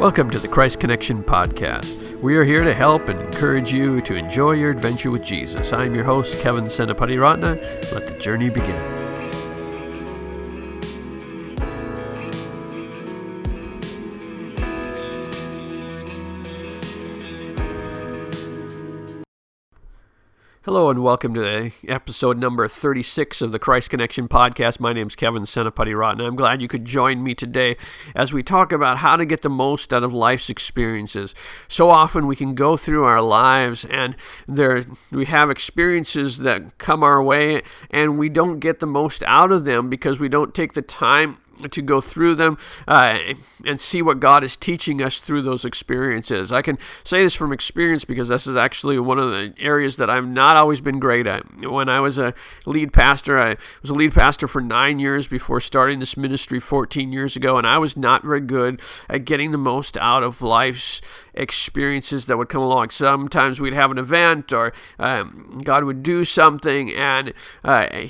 Welcome to the Christ Connection Podcast. We are here to help and encourage you to enjoy your adventure with Jesus. I'm your host, Kevin Senapatiratne. Let the journey begin. Hello and welcome to episode number 36 of the Christ Connection Podcast. My name is Kevin Senapatiratne. I'm glad you could join me today as we talk about how to get the most out of life's experiences. So often we can go through our lives and we have experiences that come our way and we don't get the most out of them because we don't take the time to go through them and see what God is teaching us through those experiences. I can say this from experience because this is actually one of the areas that I've not always been great at. When I was a lead pastor, I was a lead pastor for 9 years before starting this ministry 14 years ago, and I was not very good at getting the most out of life's experiences that would come along. Sometimes we'd have an event or God would do something, and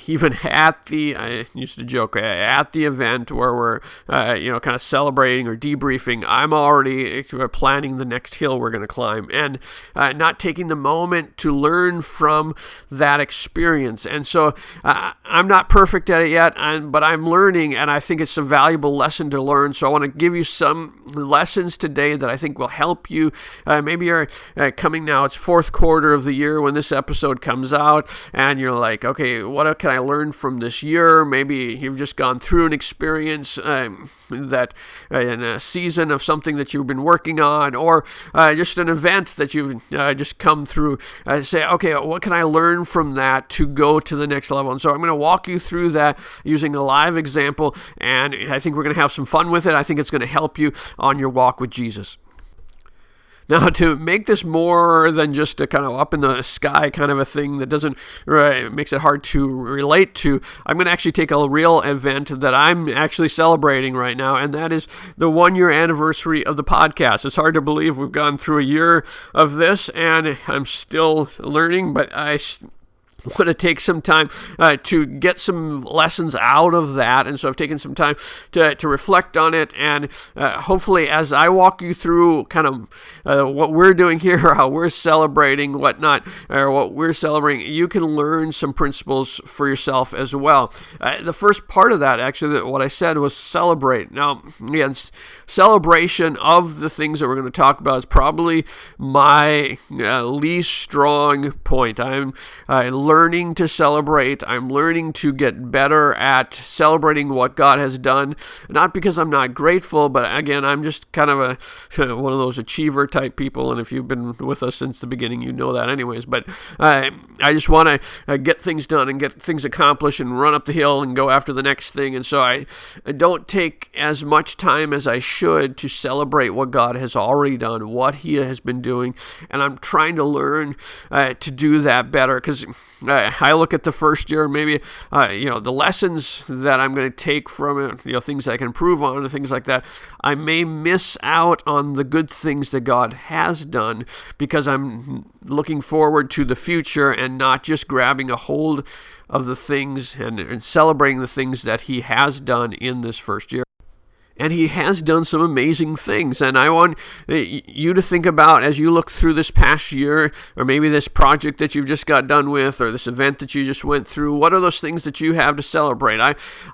even at the, I used to joke, at the event where we're, kind of celebrating or debriefing, I'm already planning the next hill we're going to climb and not taking the moment to learn from that experience. And so I'm not perfect at it yet, but I'm learning, and I think it's a valuable lesson to learn. So I want to give you some lessons today that I think will help you. Maybe you're coming now, it's fourth quarter of the year when this episode comes out, and you're like, okay, what can I learn from this year? Maybe you've just gone through an experience that in a season of something that you've been working on, or just an event that you've just come through. Say, okay, what can I learn from that to go to the next level? And so I'm going to walk you through that using a live example, and I think we're going to have some fun with it. I think it's going to help you on your walk with Jesus. Now, to make this more than just a kind of up in the sky kind of a thing that makes it hard to relate to, I'm going to actually take a real event that I'm actually celebrating right now, and that is the 1-year anniversary of the podcast. It's hard to believe we've gone through a year of this, and I'm still learning, but I want to take some time to get some lessons out of that, and so I've taken some time to reflect on it, and hopefully as I walk you through kind of what we're doing here, how we're celebrating what we're celebrating, you can learn some principles for yourself as well. The first part of that, actually, what I said was celebrate. Now, again, celebration of the things that we're going to talk about is probably my least strong point. I'm learning to celebrate. I'm learning to get better at celebrating what God has done. Not because I'm not grateful, but again, I'm just kind of one of those achiever type people. And if you've been with us since the beginning, you know that anyways. But I just want to get things done and get things accomplished and run up the hill and go after the next thing. And so I don't take as much time as I should to celebrate what God has already done, what He has been doing. And I'm trying to learn to do that better, because I look at the first year, maybe, the lessons that I'm going to take from it, things I can improve on and things like that. I may miss out on the good things that God has done because I'm looking forward to the future and not just grabbing a hold of the things and celebrating the things that He has done in this first year. And He has done some amazing things. And I want you to think about, as you look through this past year, or maybe this project that you've just got done with, or this event that you just went through, what are those things that you have to celebrate?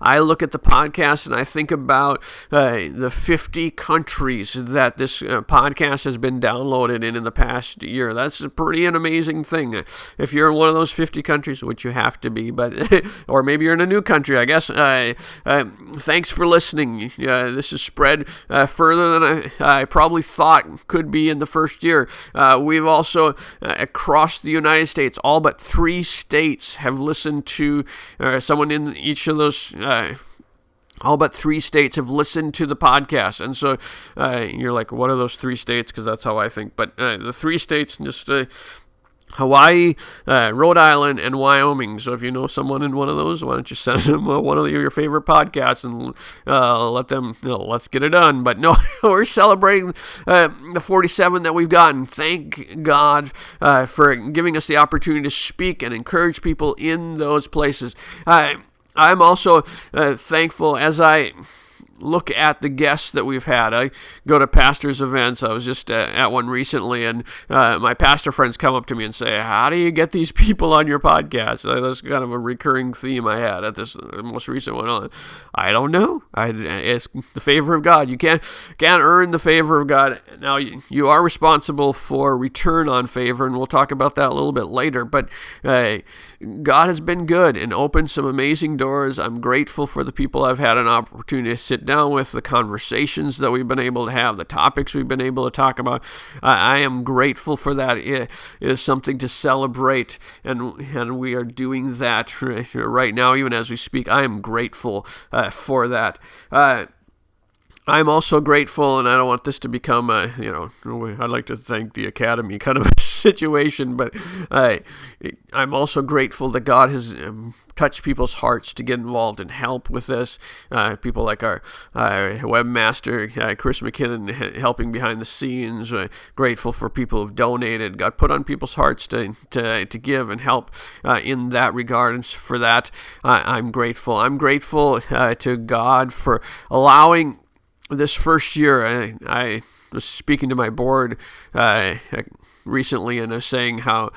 I look at the podcast and I think about the 50 countries that this podcast has been downloaded in the past year. That's a pretty amazing thing. If you're in one of those 50 countries, which you have to be, but or maybe you're in a new country, I guess. Thanks for listening. This is spread further than I probably thought could be in the first year. We've also, across the United States, all but 3 states have listened to someone in each of those. All but 3 states have listened to the podcast. And so you're like, what are those 3 states? Because that's how I think. But the 3 states, just Hawaii, Rhode Island, and Wyoming. So if you know someone in one of those, why don't you send them one of your favorite podcasts and let them, let's get it done. But no, we're celebrating the 47 that we've gotten. Thank God for giving us the opportunity to speak and encourage people in those places. I'm also thankful as I look at the guests that we've had. I go to pastors' events. I was just at one recently, and my pastor friends come up to me and say, how do you get these people on your podcast? That's kind of a recurring theme I had at this most recent one. I don't know. It's the favor of God. You can't earn the favor of God. Now, you are responsible for return on favor, and we'll talk about that a little bit later, but God has been good and opened some amazing doors. I'm grateful for the people I've had an opportunity to sit down with, the conversations that we've been able to have, the topics we've been able to talk about. I am grateful for that. It is something to celebrate, and we are doing that right now, even as we speak. I am grateful for that. I'm also grateful, and I don't want this to become I'd like to thank the Academy kind of situation, but I'm also grateful that God has touched people's hearts to get involved and help with this. People like our webmaster, Chris McKinnon, helping behind the scenes. Grateful for people who've donated. God put on people's hearts to give and help in that regard, and for that, I'm grateful. I'm grateful to God for allowing this first year. I was speaking to my board recently, and I was saying how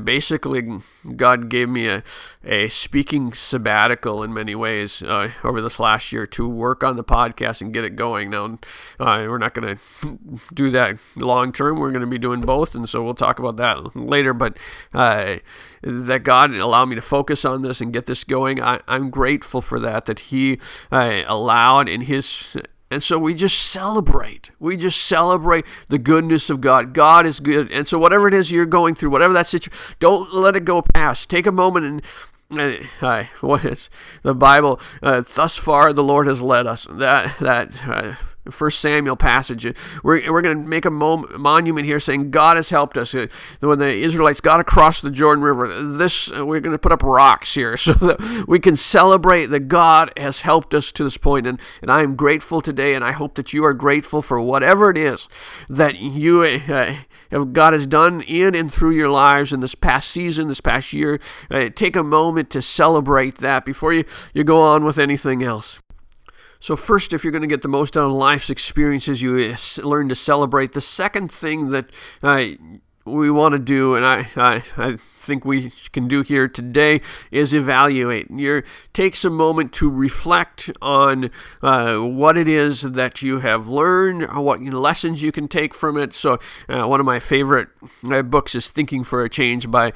basically God gave me a speaking sabbatical in many ways over this last year to work on the podcast and get it going. Now, we're not going to do that long term. We're going to be doing both, and so we'll talk about that later, but that God allowed me to focus on this and get this going. I'm grateful for that He allowed in His... And so we just celebrate. We just celebrate the goodness of God. God is good. And so whatever it is you're going through, whatever that situation, don't let it go past. Take a moment and what is the Bible? Thus far the Lord has led us. That 1 Samuel passage. We're going to make a monument here saying God has helped us. When the Israelites got across the Jordan River, we're going to put up rocks here so that we can celebrate that God has helped us to this point. And I am grateful today, and I hope that you are grateful for whatever it is that God has done in and through your lives in this past season, this past year. Take a moment to celebrate that before you go on with anything else. So first, if you're going to get the most out of life's experiences, you learn to celebrate. The second thing that we want to do, and I think we can do here today, is evaluate. Take some moment to reflect on what it is that you have learned, or what lessons you can take from it. So one of my favorite books is Thinking for a Change by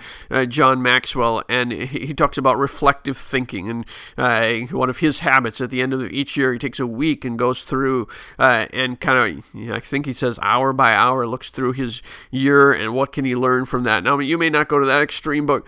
John Maxwell, and he talks about reflective thinking, and one of his habits at the end of each year, he takes a week and goes through and kind of, I think he says hour by hour, looks through his year and what can he learn from that. Now, you may not go to that extreme, but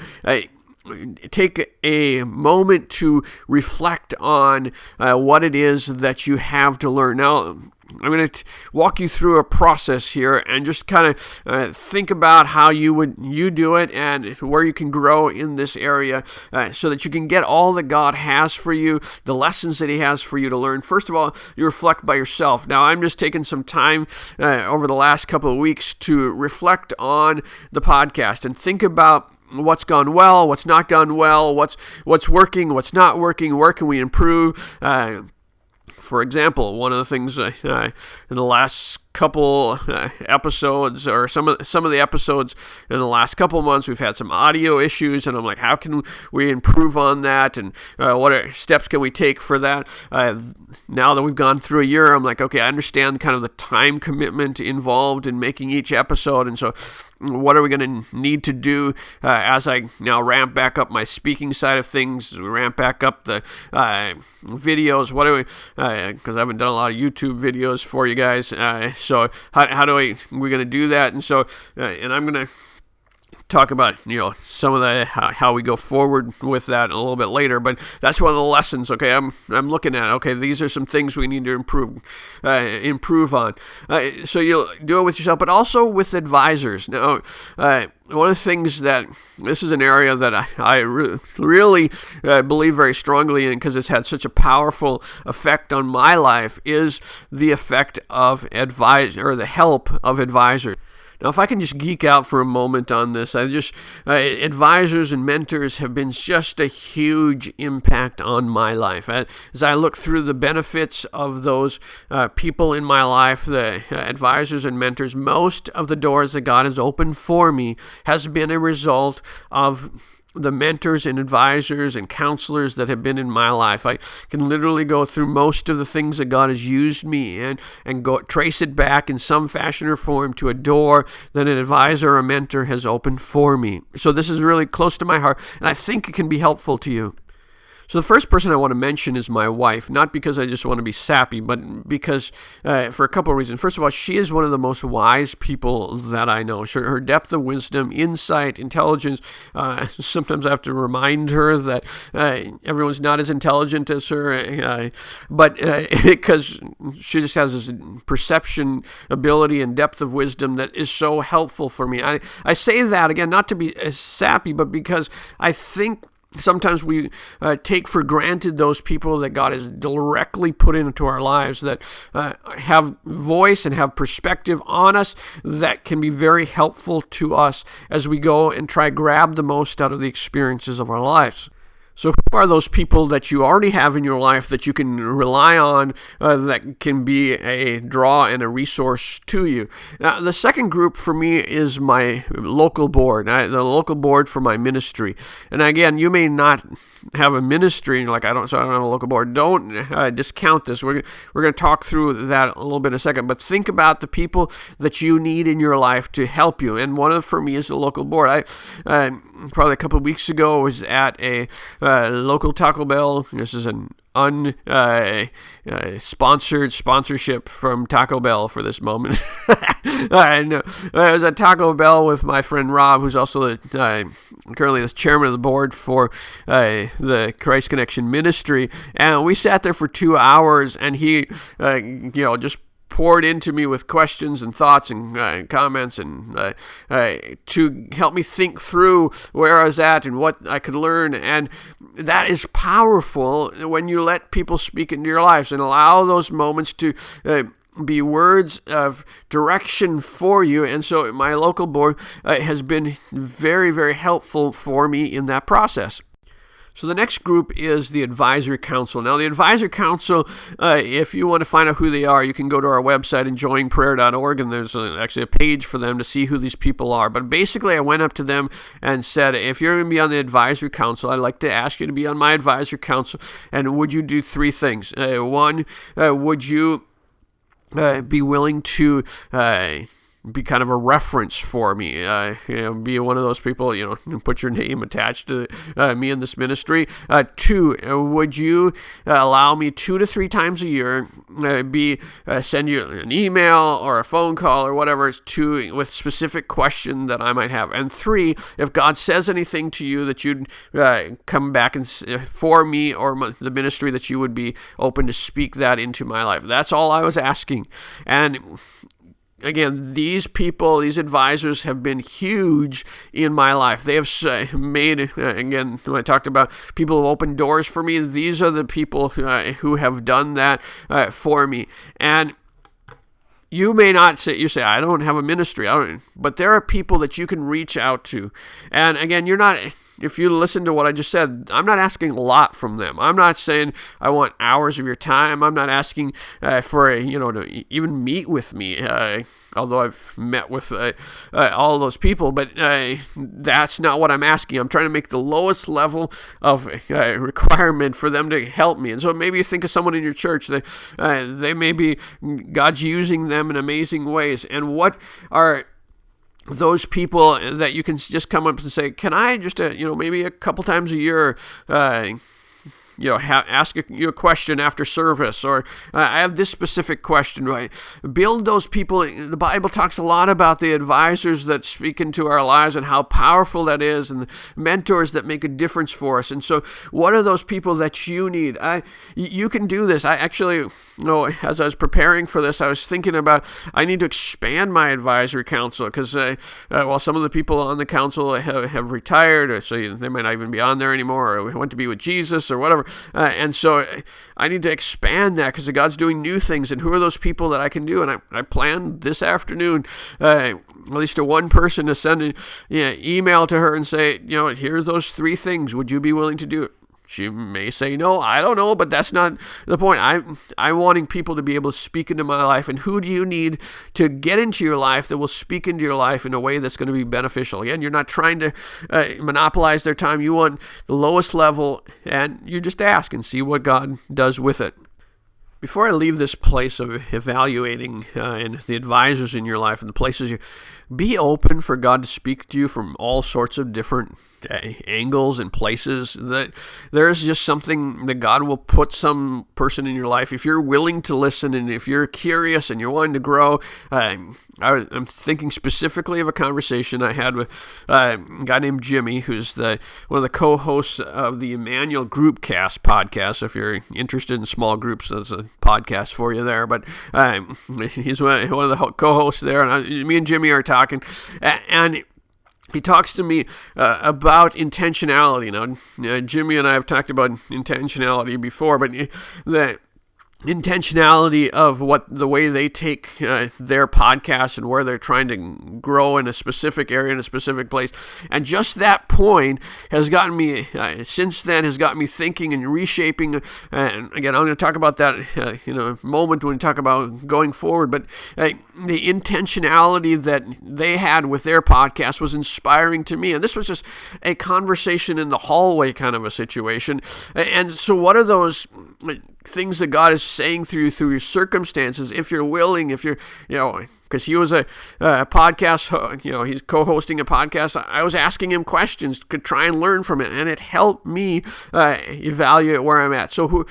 take a moment to reflect on what it is that you have to learn. Now, I'm going to walk you through a process here and just kind of think about how you do it and where you can grow in this area so that you can get all that God has for you, the lessons that He has for you to learn. First of all, you reflect by yourself. Now, I'm just taking some time over the last couple of weeks to reflect on the podcast and think about what's gone well, what's not gone well, what's working, what's not working, where can we improve. For example, one of the things in the last couple episodes, or some of the episodes in the last couple months, we've had some audio issues, and I'm like, how can we improve on that, and what steps can we take for that? Now that we've gone through a year, I'm like, okay, I understand kind of the time commitment involved in making each episode, and so what are we going to need to do as I now ramp back up my speaking side of things, ramp back up the videos? What do we, because I haven't done a lot of YouTube videos for you guys, so how do we're going to do that? And so, and I'm going to talk about some of the how we go forward with that a little bit later, but that's one of the lessons. Okay, I'm looking at, okay, these are some things we need to improve on. So you'll do it with yourself, but also with advisors. Now, one of the things that this is an area that I really believe very strongly in, because it's had such a powerful effect on my life, is the effect of the help of advisors. Now, if I can just geek out for a moment on this, advisors and mentors have been just a huge impact on my life. As I look through the benefits of those people in my life, the advisors and mentors, most of the doors that God has opened for me has been a result of the mentors and advisors and counselors that have been in my life. I can literally go through most of the things that God has used me and go trace it back in some fashion or form to a door that an advisor or mentor has opened for me. So this is really close to my heart, and I think it can be helpful to you. So the first person I want to mention is my wife, not because I just want to be sappy, but because for a couple of reasons. First of all, she is one of the most wise people that I know. Her depth of wisdom, insight, intelligence, sometimes I have to remind her that everyone's not as intelligent as her, but because she just has this perception ability and depth of wisdom that is so helpful for me. I say that, again, not to be sappy, but because I think sometimes we take for granted those people that God has directly put into our lives that have voice and have perspective on us that can be very helpful to us as we go and try to grab the most out of the experiences of our lives. So who are those people that you already have in your life that you can rely on that can be a draw and a resource to you? Now, the second group for me is my local board, the local board for my ministry. And again, you may not have a ministry and you're like, I don't have a local board. Don't discount this. We're going to talk through that a little bit in a second. But think about the people that you need in your life to help you. And one of them for me is the local board. I probably a couple of weeks ago was at a local Taco Bell. This is an sponsored sponsorship from Taco Bell for this moment. I know. I was at Taco Bell with my friend Rob, who's also currently the chairman of the board for the Christ Connection Ministry, and we sat there for 2 hours, and he, just poured into me with questions and thoughts and comments and to help me think through where I was at and what I could learn. And that is powerful when you let people speak into your lives and allow those moments to be words of direction for you. And so my local board has been very, very helpful for me in that process. So the next group is the Advisory Council. Now, the Advisory Council, if you want to find out who they are, you can go to our website, enjoyingprayer.org, and there's actually a page for them to see who these people are. But basically, I went up to them and said, if you're going to be on the Advisory Council, I'd like to ask you to be on my Advisory Council, and would you do three things? One, would you be willing to be kind of a reference for me, be one of those people, put your name attached to me in this ministry. Two, would you allow me 2 to 3 times a year, send you an email or a phone call or whatever with specific question that I might have. And 3, if God says anything to you that you'd come back and for me or the ministry, that you would be open to speak that into my life. That's all I was asking. And again, these people, these advisors have been huge in my life. They have made, again, when I talked about people who opened doors for me, these are the people who have done that for me. And you may not say, I don't have a ministry, but there are people that you can reach out to. And again, if you listen to what I just said, I'm not asking a lot from them. I'm not saying I want hours of your time. I'm not asking to even meet with me, although I've met with all those people. But that's not what I'm asking. I'm trying to make the lowest level of requirement for them to help me. And so maybe you think of someone in your church. They may be, God's using them in amazing ways. And what are those people that you can just come up and say, can I just, maybe a couple times a year, ask you a question after service, or I have this specific question, right? Build those people. The Bible talks a lot about the advisors that speak into our lives and how powerful that is, and the mentors that make a difference for us. And so what are those people that you need? You can do this. I actually, as I was preparing for this, I was thinking about, I need to expand my advisory council because while some of the people on the council have retired, or so they might not even be on there anymore, or went to be with Jesus or whatever. And so I need to expand that because God's doing new things. And who are those people that I can do? And I planned this afternoon, at least to one person, to send an email to her and say, here are those 3 things. Would you be willing to do it? She may say no, I don't know, but that's not the point. I'm wanting people to be able to speak into my life. And who do you need to get into your life that will speak into your life in a way that's going to be beneficial? Again, you're not trying to monopolize their time. You want the lowest level, and you just ask and see what God does with it. Before I leave this place of evaluating and the advisors in your life and the places be open for God to speak to you from all sorts of different angles and places. That there's just something that God will put some person in your life. If you're willing to listen and if you're curious and you're wanting to grow, I'm thinking specifically of a conversation I had with a guy named Jimmy, who's one of the co-hosts of the Emmanuel Groupcast podcast. So if you're interested in small groups, there's a podcast for you there. But he's one of the co-hosts there, and me and Jimmy are talking, and he talks to me about intentionality. Now, Jimmy and I have talked about intentionality before, but the intentionality of the way they take their podcast and where they're trying to grow in a specific area, in a specific place. And just that point has gotten me, since then, has got me thinking and reshaping. And again, I'm going to talk about that in a moment when we talk about going forward. But the intentionality that they had with their podcast was inspiring to me. And this was just a conversation in the hallway kind of a situation. And so what are those things that God is saying through your circumstances, if you're willing, if you're, because he was a podcast, he's co-hosting a podcast. I was asking him questions to try and learn from it, and it helped me evaluate where I'm at. So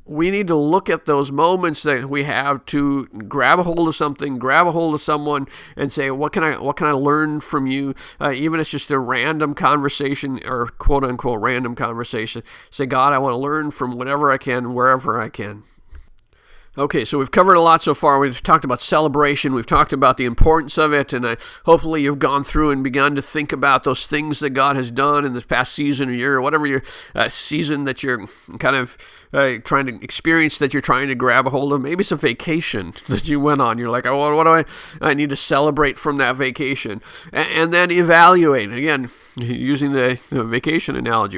we need to look at those moments that we have to grab a hold of something, grab a hold of someone, and say, what can I learn from you? Even if it's just a random conversation or quote unquote random conversation. Say, God, I want to learn from whatever I can, wherever I can. Okay, so we've covered a lot so far. We've talked about celebration. We've talked about the importance of it, and hopefully you've gone through and begun to think about those things that God has done in this past season or year, or whatever your season that you're kind of trying to experience, that you're trying to grab a hold of. Maybe it's a vacation that you went on. You're like, oh, what do I need to celebrate from that vacation? And then evaluate. Again, using the vacation analogy.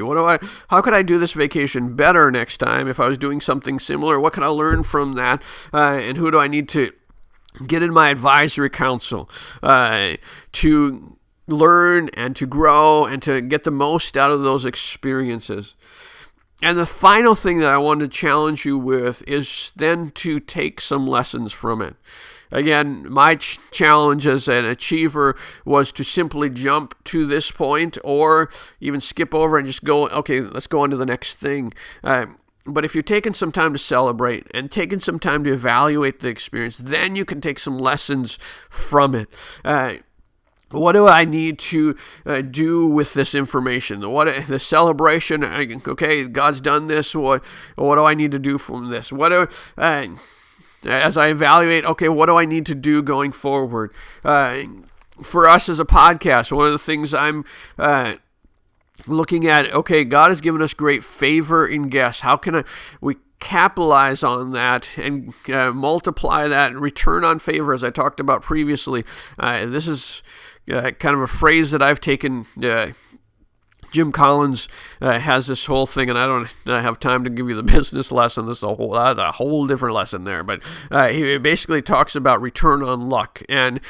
How could I do this vacation better next time if I was doing something similar? What can I learn from that? And who do I need to get in my advisory council to learn and to grow and to get the most out of those experiences? And the final thing that I want to challenge you with is then to take some lessons from it. Again, my challenge as an achiever was to simply jump to this point or even skip over and just go, okay, let's go on to the next thing. But if you're taking some time to celebrate and taking some time to evaluate the experience, then you can take some lessons from it. What do I need to do with this information? The celebration, okay, God's done this. What do I need to do from this? As I evaluate, okay, what do I need to do going forward? For us as a podcast, one of the things I'm looking at, okay, God has given us great favor in guests. How can we capitalize on that and multiply that and return on favor, as I talked about previously? This is kind of a phrase that I've taken. Jim Collins has this whole thing, and I don't have time to give you the business lesson. This is a whole different lesson there. But he basically talks about return on luck and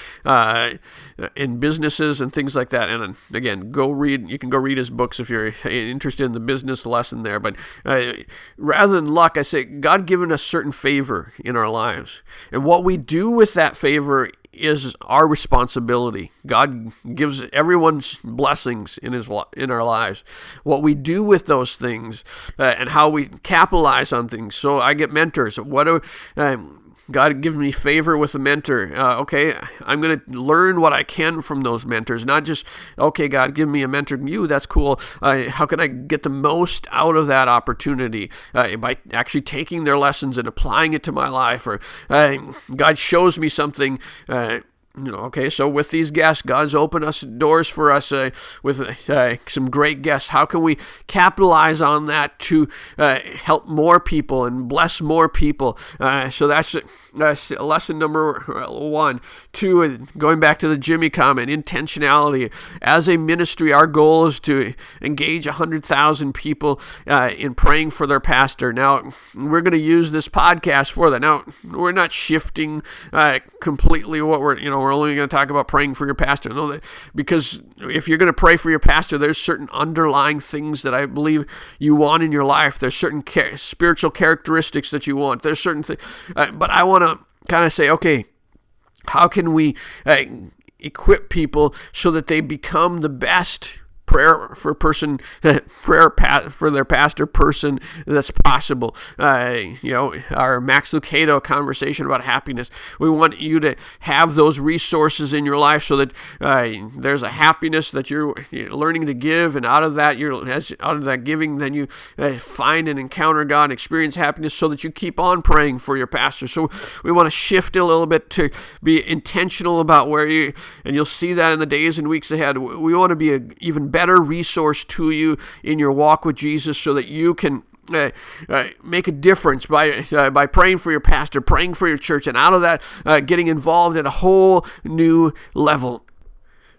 in businesses and things like that. And again, you can go read his books if you're interested in the business lesson there. But rather than luck, I say God given us certain favor in our lives. And what we do with that favor is our responsibility. God gives everyone's blessings in our lives. What we do with those things and how we capitalize on things. So I get mentors. God gives me favor with a mentor. Okay, I'm going to learn what I can from those mentors. Not just, okay, God, give me a mentor. That's cool. How can I get the most out of that opportunity? By actually taking their lessons and applying it to my life. Or God shows me something Okay, so with these guests, God's opened us doors for us with some great guests. How can we capitalize on that to help more people and bless more people? So that's lesson number 1. 2, going back to the Jimmy comment, intentionality. As a ministry, our goal is to engage 100,000 people in praying for their pastor. Now, we're going to use this podcast for that. Now, we're not shifting completely what we're only going to talk about praying for your pastor. No, because if you're going to pray for your pastor, there's certain underlying things that I believe you want in your life. There's certain spiritual characteristics that you want. There's certain things, but I want to kind of say, okay, how can we equip people so that they become the best prayer for their pastor person that's possible. Our Max Lucado conversation about happiness. We want you to have those resources in your life so that there's a happiness that you're learning to give, and out of that giving, then you find and encounter God and experience happiness, so that you keep on praying for your pastor. So we want to shift it a little bit to be intentional about and you'll see that in the days and weeks ahead. We want to be an even better resource to you in your walk with Jesus, so that you can make a difference by praying for your pastor, praying for your church, and out of that getting involved at a whole new level.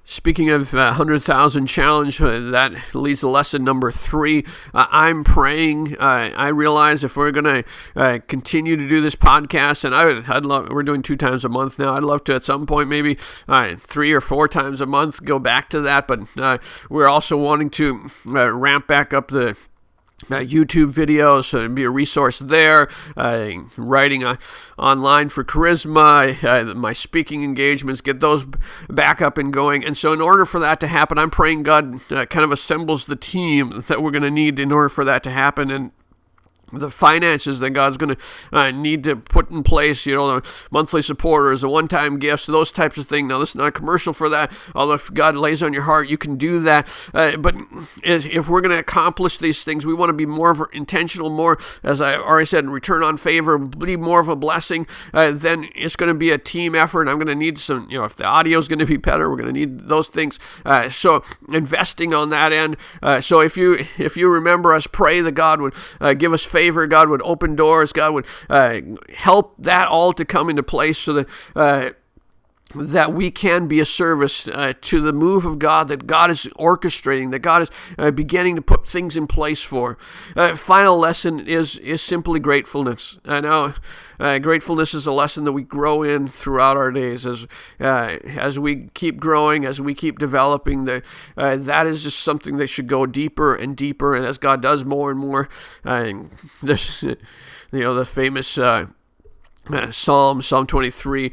Speaking of 100,000 challenge, that leads to lesson number 3. I'm praying. I realize if we're going to continue to do this podcast, and I'd love. We're doing 2 times a month now. I'd love to at some point, maybe 3 or 4 times a month, go back to that. But we're also wanting to ramp back up the YouTube videos, so be a resource there. Writing online for Charisma, my speaking engagements, get those back up and going. And so in order for that to happen, I'm praying God kind of assembles the team that we're going to need in order for that to happen, and the finances that God's going to need to put in place, the monthly supporters, the one-time gifts, those types of things. Now, this is not a commercial for that, although if God lays on your heart, you can do that. But if we're going to accomplish these things, we want to be more intentional, more, as I already said, return on favor, be more of a blessing. Then it's going to be a team effort. I'm going to need some, if the audio is going to be better, we're going to need those things. So investing on that end. So if you remember us, pray that God would give us favor. God would open doors. God would help that all to come into place, so that we can be a service to the move of God that God is orchestrating, that God is beginning to put things in place for. Final lesson is simply gratefulness. I know gratefulness is a lesson that we grow in throughout our days as we keep growing, as we keep developing. That is just something that should go deeper and deeper, and as God does more and more, there's the famous Psalm 23,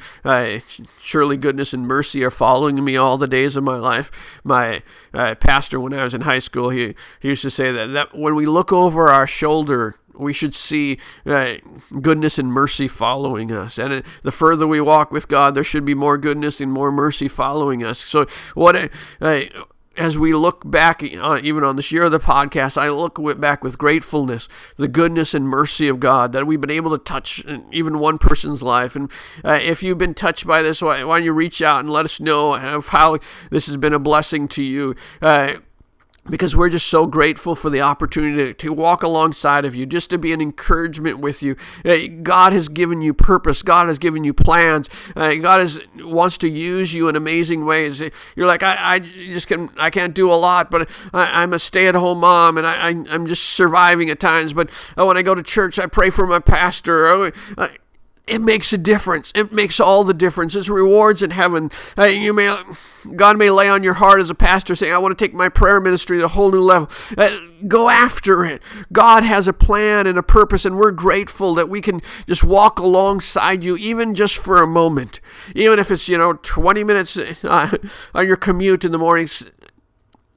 surely goodness and mercy are following me all the days of my life. My pastor, when I was in high school, he used to say that when we look over our shoulder, we should see goodness and mercy following us. And the further we walk with God, there should be more goodness and more mercy following us. So as we look back, even on this year of the podcast, I look back with gratefulness, the goodness and mercy of God, that we've been able to touch even one person's life. And if you've been touched by this, why don't you reach out and let us know of how this has been a blessing to you. Because we're just so grateful for the opportunity to walk alongside of you, just to be an encouragement with you. God has given you purpose. God has given you plans. God wants to use you in amazing ways. You're like, I can't do a lot, but I'm a stay-at-home mom, and I'm just surviving at times. But when I go to church, I pray for my pastor. It makes a difference. It makes all the difference. It's rewards in heaven. God may lay on your heart as a pastor saying, I want to take my prayer ministry to a whole new level. Go after it. God has a plan and a purpose, and we're grateful that we can just walk alongside you, even just for a moment. Even if it's, 20 minutes on your commute in the mornings.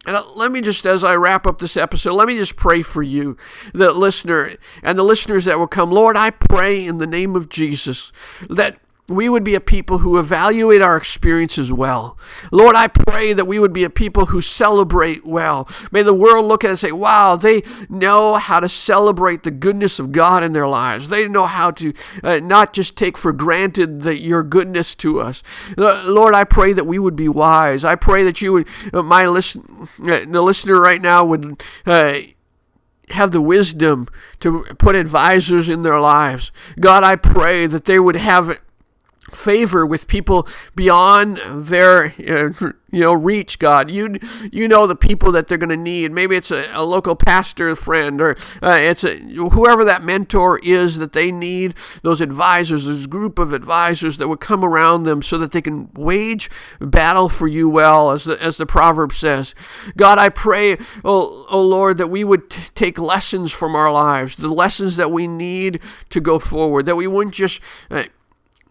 And let me just, as I wrap up this episode, let me just pray for you, the listener, and the listeners that will come. Lord, I pray in the name of Jesus that we would be a people who evaluate our experiences well. Lord, I pray that we would be a people who celebrate well. May the world look at us and say, wow, they know how to celebrate the goodness of God in their lives. They know how to not just take for granted your goodness to us. Lord, I pray that we would be wise. I pray that you would, the listener right now would have the wisdom to put advisors in their lives. God, I pray that they would have favor with people beyond their reach. God, you know the people that they're going to need. Maybe it's a local pastor friend, or it's whoever that mentor is that they need, those advisors, this group of advisors that would come around them so that they can wage battle for you well, as the proverb says. God, I pray, oh Lord, that we would take lessons from our lives, the lessons that we need to go forward, that we wouldn't just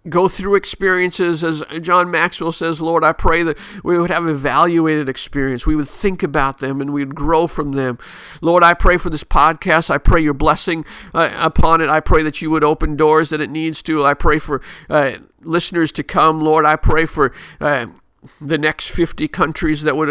go through experiences, as John Maxwell says. Lord, I pray that we would have evaluated experience. We would think about them and we would grow from them. Lord, I pray for this podcast. I pray your blessing upon it. I pray that you would open doors that it needs to. I pray for listeners to come. Lord, I pray for the next 50 countries that would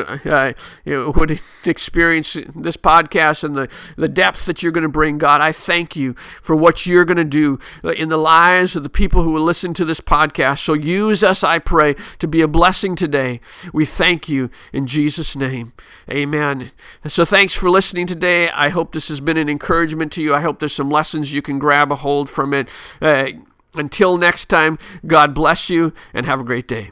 experience this podcast and the depth that you're going to bring. God, I thank you for what you're going to do in the lives of the people who will listen to this podcast. So use us, I pray, to be a blessing today. We thank you in Jesus' name. Amen. So thanks for listening today. I hope this has been an encouragement to you. I hope there's some lessons you can grab a hold from it. Until next time, God bless you and have a great day.